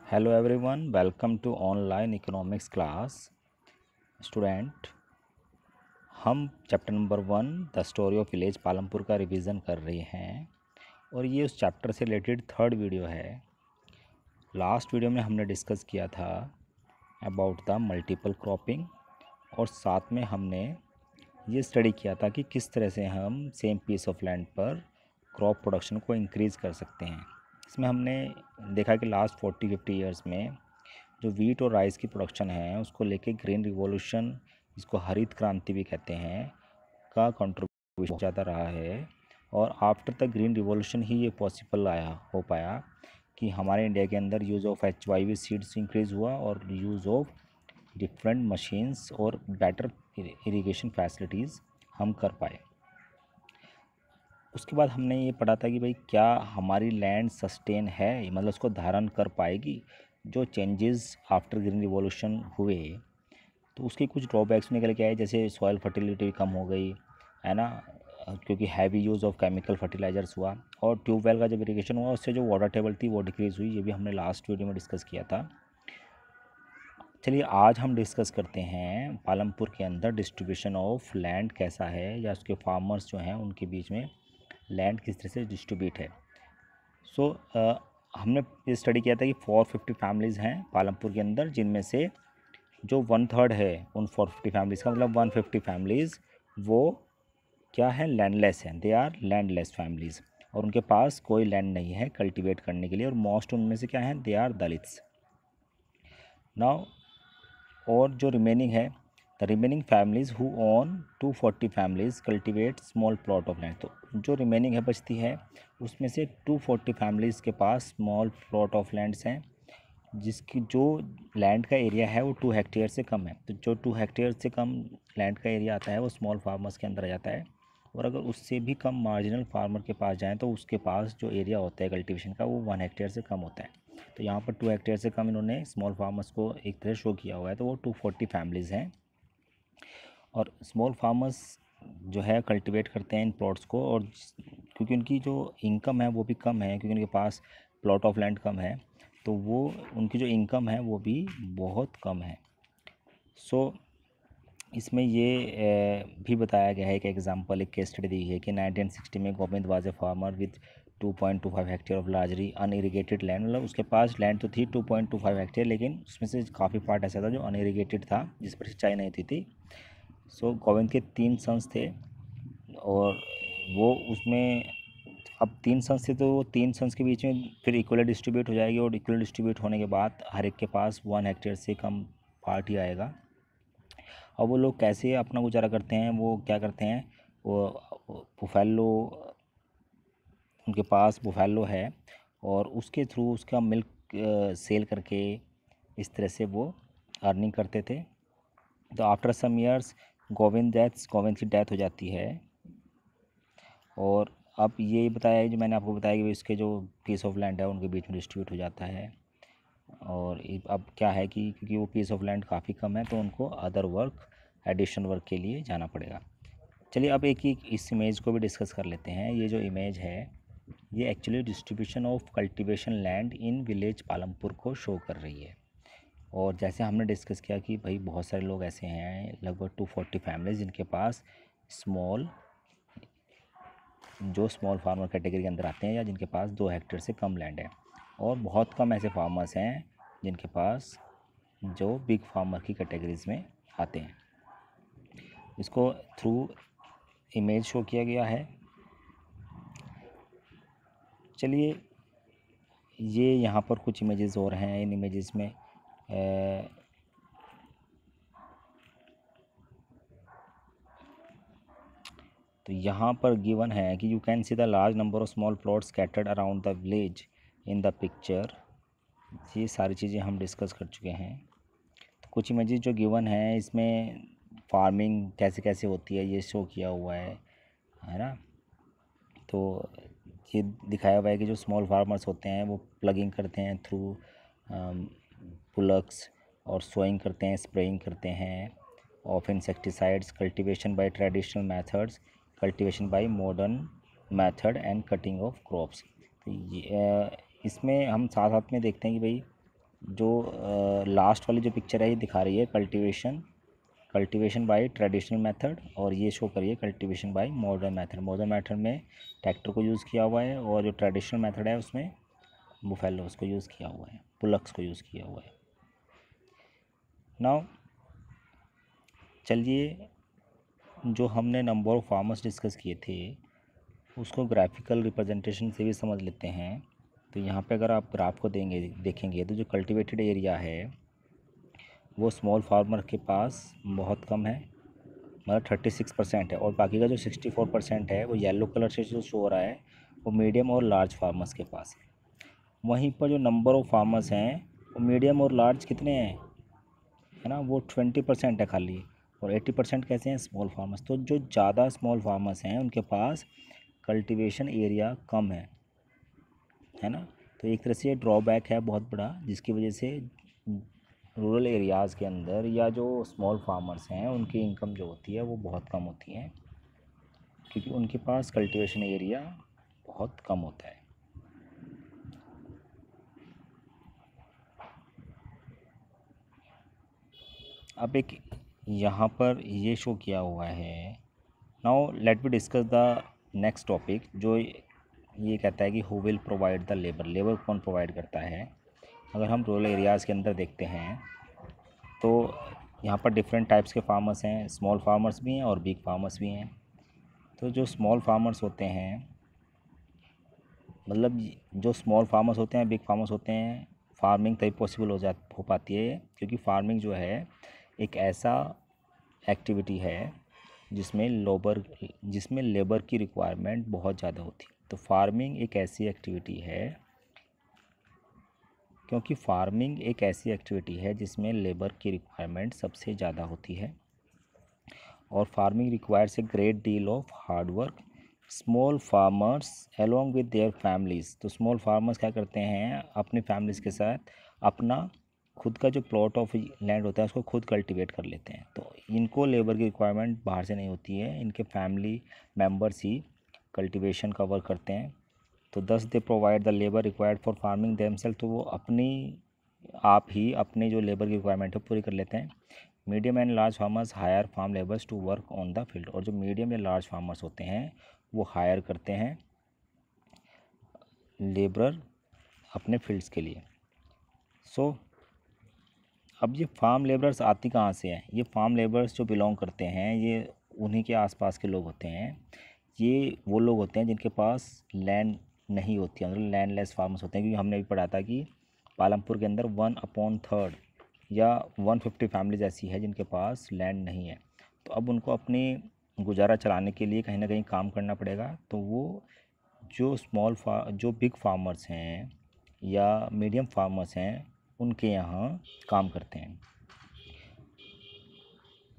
Hello everyone, welcome to online economics class. Student, हम chapter number 1 the story of village Palampur का revision कर रहे हैं और ये उस चैप्टर से रिलेटेड थर्ड वीडियो है। लास्ट वीडियो में हमने डिस्कस किया था अबाउट द मल्टीपल क्रॉपिंग और साथ में हमने ये स्टडी किया था कि किस तरह से हम सेम पीस ऑफ लैंड पर क्रॉप प्रोडक्शन को इंक्रीज़ कर सकते हैं। इसमें हमने देखा कि लास्ट 40-50 ईयर्स में जो वीट और राइस की प्रोडक्शन है उसको लेके ग्रीन रिवॉल्यूशन, जिसको हरित क्रांति भी कहते हैं, का कंट्रीब्यूशन ज़्यादा रहा है। और आफ्टर द ग्रीन रिवॉल्यूशन ही ये पॉसिबल हो पाया कि हमारे इंडिया के अंदर use of HYV seeds increase हुआ और यूज़ ऑफ डिफरेंट मशीन्स और बेटर इरिगेशन फैसिलिटीज़ हम कर पाए। उसके बाद हमने ये पढ़ा था कि भाई क्या हमारी लैंड सस्टेन है, मतलब उसको धारण कर पाएगी। जो चेंजेस आफ्टर ग्रीन रिवॉल्यूशन हुए तो उसके कुछ ड्रॉबैक्स निकल के आए, जैसे सॉइल फर्टिलिटी कम हो गई है ना, क्योंकि heavy use of chemical fertilisers हुआ। और ट्यूबवेल का जब इरिगेशन हुआ उससे जो वाटर टेबल थी वो डिक्रीज़ हुई। ये भी हमने लास्ट वीडियो में डिस्कस किया था। चलिए आज हम डिस्कस करते हैं पालमपुर के अंदर डिस्ट्रीब्यूशन ऑफ लैंड कैसा है, या उसके फार्मर्स जो हैं उनके बीच में लैंड किस तरह से डिस्ट्रीब्यूट है। सो हमने ये स्टडी किया था कि 450 फैमिलीज़ हैं पालमपुर के अंदर, जिनमें से जो 1/3 है उन 450 फैमिलीज़ का, मतलब 150 फैमिलीज़ वो क्या है, लैंडलेस हैं। दे आर लैंडलेस फैमिलीज़ और उनके पास कोई लैंड नहीं है कल्टीवेट करने के लिए। और मोस्ट उनमें से क्या हैं, दे आर दलित्स। नाउ और जो रिमेनिंग है, the remaining families who own 240 families cultivate small plot of land. तो जो रिमेनिंग है बचती है उसमें से 240 फैमिलीज़ के पास स्मॉल प्लॉट ऑफ लैंड्स हैं, जिसकी जो लैंड का एरिया है वो 2 हेक्टेयर से कम है। तो जो 2 हेक्टेयर से कम लैंड का एरिया आता है वो स्मॉल फार्मर्स के अंदर आ जाता है। और अगर उससे भी कम मार्जिनल फार्मर के पास जाएँ तो उसके पास जो एरिया होता है कल्टीवेशन का वो 1 हेक्टेयर से कम होता है। तो यहाँ पर 2 हेक्टेयर से कम इन्होंने स्मॉल फार्मर्स को एक तरह शो किया हुआ है, तो वो 240 फैमिलीज़ हैं। और स्मॉल फार्मर्स जो है कल्टीवेट करते हैं इन प्लॉट्स को, और क्योंकि उनकी जो इनकम है वो भी कम है, क्योंकि उनके पास प्लॉट ऑफ लैंड कम है, तो वो उनकी जो इनकम है वो भी बहुत कम है। सो इसमें ये भी बताया गया है, एक एग्जांपल, एक केस स्टडी दी है कि 1960 में Govind was a farmer with 2.25 hectare of largely unirrigated land. मतलब उसके पास लैंड तो थी 2.25 हेक्टेयर, लेकिन उसमें से काफ़ी पार्ट ऐसा था जो अनइरिगेटेड था, जिस पर सिंचाई नहीं थी। सो गोविंद के 3 सन्स थे और वो उसमें, अब 3 सन्स थे तो वो 3 सन्स के बीच में फिर इक्वली डिस्ट्रीब्यूट हो जाएगी, और इक्वली डिस्ट्रीब्यूट होने के बाद हर एक के पास 1 हेक्टेयर से कम पार्ट ही आएगा। और वो लोग कैसे अपना गुजारा करते हैं, वो क्या करते हैं, वो बुफैलो, उनके पास बुफैलो है और उसके थ्रू उसका मिल्क सेल करके इस तरह से वो अर्निंग करते थे। तो आफ्टर सम ईयर्स गोविंद की डेथ हो जाती है। और अब ये बताया है, जो मैंने आपको बताया कि इसके जो पीस ऑफ लैंड है उनके बीच में डिस्ट्रीब्यूट हो जाता है। और अब क्या है कि क्योंकि वो पीस ऑफ लैंड काफ़ी कम है तो उनको अदर वर्क, एडिशन वर्क के लिए जाना पड़ेगा। चलिए अब एक ही इस इमेज को भी डिस्कस कर लेते हैं। ये जो इमेज है ये actually distribution of cultivation land in village Palampur को शो कर रही है। और जैसे हमने डिस्कस किया कि भाई बहुत सारे लोग ऐसे हैं, लगभग 240 फैमिलीज जिनके पास स्मॉल फार्मर कैटेगरी के अंदर आते हैं, या जिनके पास 2 हेक्टेयर से कम लैंड है। और बहुत कम ऐसे फार्मर्स हैं जिनके पास जो बिग फार्मर की कैटेगरीज में आते हैं। इसको थ्रू इमेज शो किया गया है। चलिए ये यहाँ पर कुछ इमेजेस और हैं। इन इमेजेस में तो यहाँ पर गिवन है कि you can see the large number of small plots scattered around the village in the picture. ये सारी चीज़ें हम डिस्कस कर चुके हैं। तो कुछ इमेजेस जो गिवन है इसमें फार्मिंग कैसे कैसे होती है ये शो किया हुआ है ना। तो ये दिखाया हुआ है कि जो स्मॉल फार्मर्स होते हैं वो प्लगिंग करते हैं थ्रू पुलक्स, और सोइंग करते हैं, स्प्रेइंग करते हैं of insecticides, cultivation by traditional methods, cultivation by modern method and cutting of crops. तो ये इसमें हम साथ साथ में देखते हैं कि भाई जो लास्ट वाली जो पिक्चर है ये दिखा रही है कल्टीवेशन बाय ट्रेडिशनल मेथड, और ये शो करिए cultivation by modern method. Modern method में ट्रैक्टर को यूज़ किया हुआ है, और जो ट्रेडिशनल मेथड है उसमें बुफेलोस को यूज़ किया हुआ है, पुलक्स को यूज़ किया हुआ है। नाउ चलिए, जो हमने नंबर ऑफ फार्मर्स डिस्कस किए थे उसको ग्राफिकल रिप्रेजेंटेशन से भी समझ लेते हैं। तो यहाँ पे अगर आप ग्राफ को देखेंगे तो जो कल्टीवेटेड एरिया है वो स्मॉल फार्मर के पास बहुत कम है, मतलब 36% है, और बाकी का जो 64% है वो येलो कलर से जो शो हो रहा है वो मीडियम और लार्ज फार्मर्स के पास है। वहीं पर जो नंबर ऑफ फार्मर्स हैं वो मीडियम और लार्ज कितने हैं, है ना, वो 20% है खाली, और 80% कैसे हैं, स्मॉल फार्मर्स। तो जो ज़्यादा स्मॉल फार्मर्स हैं उनके पास कल्टीवेशन एरिया कम है ना। तो एक तरह से ये ड्रॉबैक है बहुत बड़ा, जिसकी वजह से रूरल एरियाज़ के अंदर या जो स्मॉल फार्मर्स हैं उनकी इनकम जो होती है वो बहुत कम होती है, क्योंकि उनके पास कल्टीवेशन एरिया बहुत कम होता है। अब एक यहाँ पर ये शो किया हुआ है। Now let me discuss the next topic, जो ये कहता है कि who will provide the labour, labour कौन प्रोवाइड करता है। अगर हम रूरल एरियाज़ के अंदर देखते हैं तो यहाँ पर डिफरेंट टाइप्स के फार्मर्स हैं, स्मॉल फार्मर्स भी हैं और बिग फार्मर्स भी हैं। तो जो स्मॉल फार्मर्स होते हैं, मतलब जो स्मॉल फार्मर्स होते हैं, बिग फार्मर्स होते हैं, फार्मिंग तभी पॉसिबल हो पाती है क्योंकि फार्मिंग जो है एक ऐसा एक्टिविटी है जिसमें लेबर की रिक्वायरमेंट बहुत ज़्यादा होती है। तो फार्मिंग एक ऐसी एक्टिविटी है, क्योंकि फार्मिंग एक ऐसी एक्टिविटी है जिसमें लेबर की रिक्वायरमेंट सबसे ज़्यादा होती है, और farming requires a great deal of hard work. Small farmers along with their families, तो स्मॉल फार्मर्स क्या करते हैं, अपनी फैमिलीज़ के साथ अपना खुद का जो प्लॉट ऑफ लैंड होता है उसको खुद कल्टीवेट कर लेते हैं। तो इनको लेबर की रिक्वायरमेंट बाहर से नहीं होती है, इनके फैमिली मेम्बर्स ही कल्टीवेशन का वर्क करते हैं। तो thus they provide the labour required for farming themselves, तो वो आप ही अपनी जो लेबर की रिक्वायरमेंट है पूरी कर लेते हैं। Medium and large farmers hire farm labours to work on the field, और जो मीडियम या लार्ज फार्मर्स होते हैं वो हायर करते हैं लेबर अपने फील्ड्स के लिए। अब ये फार्म लेबर्स आती कहाँ से हैं, ये फार्म लेबर्स जो बिलोंग करते हैं ये उन्हीं के आसपास के लोग होते हैं। ये वो लोग होते हैं जिनके पास लैंड नहीं होती है, मतलब लैंडलेस फार्मर्स होते हैं, क्योंकि हमने भी पढ़ा था कि पालमपुर के अंदर 1/3 या 150 फैमिलीज ऐसी है जिनके पास लैंड नहीं है। तो अब उनको अपनी गुजारा चलाने के लिए कहीं ना कहीं काम करना पड़ेगा। तो वो जो बिग फार्मर्स हैं या मीडियम फार्मर्स हैं उनके यहाँ काम करते हैं।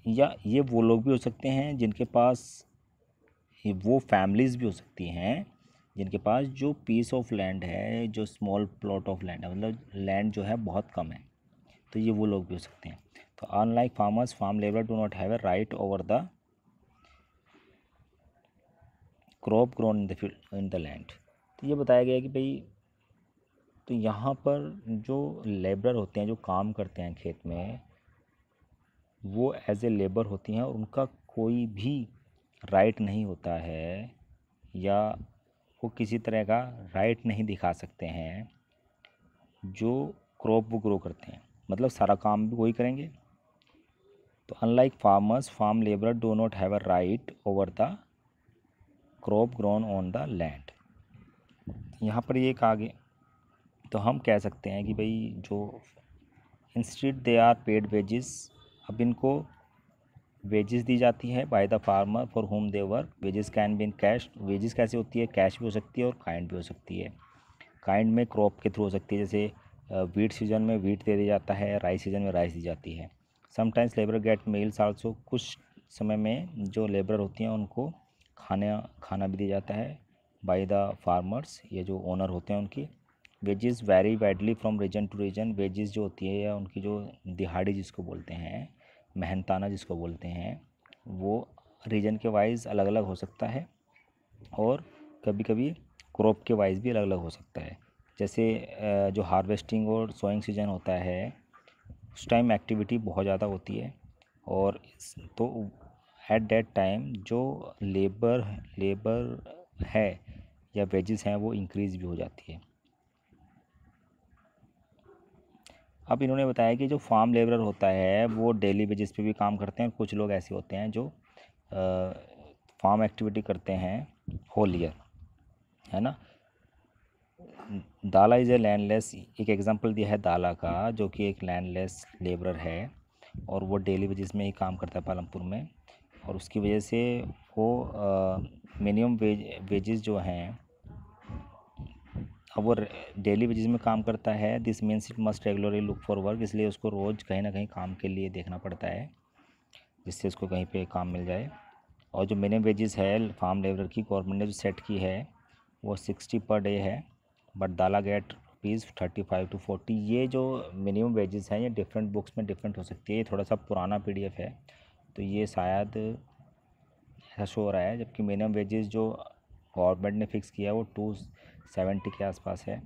या ये वो लोग भी हो सकते हैं जिनके पास, वो फैमिलीज़ भी हो सकती हैं जिनके पास जो पीस ऑफ लैंड है, जो स्मॉल प्लॉट ऑफ लैंड है, मतलब लैंड जो है बहुत कम है, तो ये वो लोग भी हो सकते हैं। तो unlike farmers, farm labour do not have a right over the crop grown in the land. तो ये बताया गया कि भाई, तो यहाँ पर जो लेबर होते हैं जो काम करते हैं खेत में, वो एज ए लेबर होती हैं और उनका कोई भी राइट नहीं होता है, या वो किसी तरह का राइट नहीं दिखा सकते हैं जो क्रॉप वो ग्रो करते हैं, मतलब सारा काम भी वही करेंगे। तो unlike farmers, farm labour do not have a right over the crop grown on the land. यहाँ पर ये कहा गया, तो हम कह सकते हैं कि भाई जो institute they are paid wages, अब इनको वेजेस दी जाती है by the farmer for whom they work. Wages can be in cash, wages कैसे होती है, कैश भी हो सकती है और काइंड भी हो सकती है। काइंड में क्रॉप के थ्रू हो सकती है, जैसे वीट सीजन में वीट दे दिया जाता है, राइस सीजन में राइस दी जाती है। Sometimes labour get meals also, कुछ समय में जो लेबर होती हैं उनको खाना भी दिया जाता है बाय द फार्मर्स, ये जो ओनर होते हैं उनकी। Wages vary widely from region to region, wages जो होती है या उनकी जो दिहाड़ी जिसको बोलते हैं, मेहनताना जिसको बोलते हैं, वो रीजन के वाइज अलग अलग हो सकता है, और कभी कभी क्रॉप के वाइज भी अलग अलग हो सकता है। जैसे जो हार्वेस्टिंग और सोइंग सीजन होता है उस टाइम एक्टिविटी बहुत ज़्यादा होती है, और तो एट दैट टाइम जो लेबर लेबर है या वेजेस हैं वो इंक्रीज़ भी हो जाती है। अब इन्होंने बताया कि जो फार्म लेबरर होता है वो डेली बेसिस पे भी काम करते हैं, और कुछ लोग ऐसे होते हैं जो फार्म एक्टिविटी करते हैं होल ईयर, है ना। दाला इज़ ए लैंडलेस, एक एग्जांपल दिया है दाला का, जो कि एक लैंडलेस लेबरर है और वो डेली बेसिस में ही काम करता है पालमपुर में, और उसकी वजह से वो मिनिमम वेजेस जो हैं, अब वो डेली बेसिस में काम करता है, this means it must regularly look for work, इसलिए उसको रोज़ कहीं ना कहीं काम के लिए देखना पड़ता है जिससे उसको कहीं पे काम मिल जाए। और जो मिनिमम वेजेस है फार्म लेबर की गवर्नमेंट ने जो सेट की है वो 60 पर डे है, बट दाला गेट ₹35 to 40। ये जो मिनिमम वेजेस हैं ये डिफरेंट बुक्स में डिफरेंट हो सकती है, ये थोड़ा सा पुराना PDF है तो ये शायद ऐसा शो हो रहा है, जबकि मिनिमम वेजेस जो गवर्नमेंट ने फिक्स किया है वो 270 के आसपास है।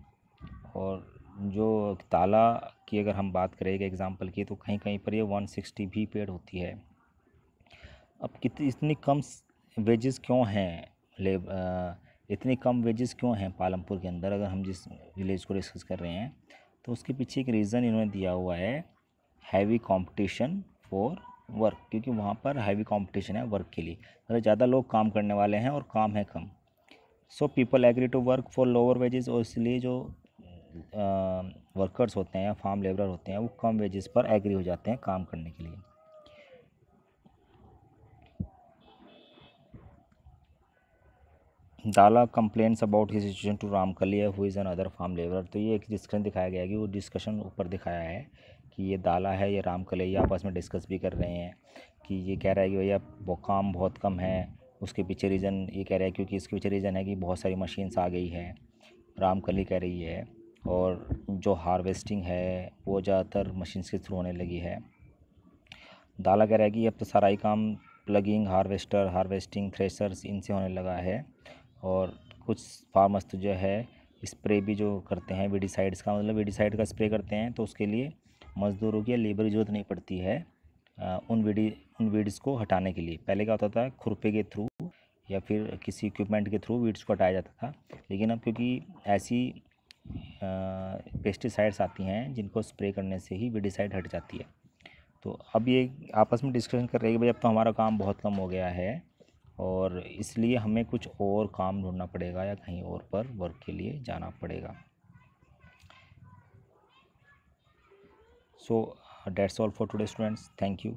और जो ताला की अगर हम बात करें एक एग्ज़ाम्पल की, तो कहीं कहीं पर ये 160 भी पेड होती है। अब कितनी इतनी कम वेजेस क्यों हैं, इतनी कम वेजेस क्यों हैं पालमपुर के अंदर, अगर हम जिस विलेज को डिस्कस कर रहे हैं तो उसके पीछे एक रीज़न इन्होंने दिया हुआ है, हैवी कंपटीशन फॉर वर्क, क्योंकि वहाँ पर हैवी कंपटीशन है वर्क के लिए, मतलब ज़्यादा लोग काम करने वाले हैं और काम है कम। So people agree to work for lower wages, और इसलिए जो वर्कर्स होते हैं या फार्म लेबर होते हैं वो कम वेजेस पर एग्री हो जाते हैं काम करने के लिए। Dala complaints about his situation to Ramkali who is another farm labour, तो ये एक डिस्कशन दिखाया गया है कि वो डिस्कशन ऊपर दिखाया है कि ये दाला है ये रामकली आपस में डिस्कस भी कर रहे हैं कि ये कह रहा है कि भैया वो काम बहुत कम है, उसके पीछे रीज़न ये कह रहा है क्योंकि इसके पीछे रीज़न है कि बहुत सारी मशीन्स आ गई है, रामकली कह रही है, और जो हार्वेस्टिंग है वो ज़्यादातर मशीन्स के थ्रू होने लगी है। दाला कह रहा है कि अब तो सारा ही काम प्लगिंग, हार्वेस्टिंग, थ्रेशर्स इनसे होने लगा है, और कुछ फार्मर्स तो जो है स्प्रे भी जो करते हैं वीडिसाइड्स का, मतलब वीडिसाइड का स्प्रे करते हैं तो उसके लिए मज़दूरों की या लेबर की ज़रूरत नहीं पड़ती है उन वीड्स को हटाने के लिए। पहले क्या होता था, खुरपे के थ्रू या फिर किसी इक्विपमेंट के थ्रू वीड्स को हटाया जाता था, लेकिन अब क्योंकि ऐसी पेस्टिसाइड्स आती हैं जिनको स्प्रे करने से ही वीडिसाइड हट जाती है, तो अब ये आपस में डिस्कशन कर रहे हैं कि भाई अब तो हमारा काम बहुत कम हो गया है और इसलिए हमें कुछ और काम ढूंढना पड़ेगा या कहीं और पर वर्क के लिए जाना पड़ेगा। So that's all for today students, thank you.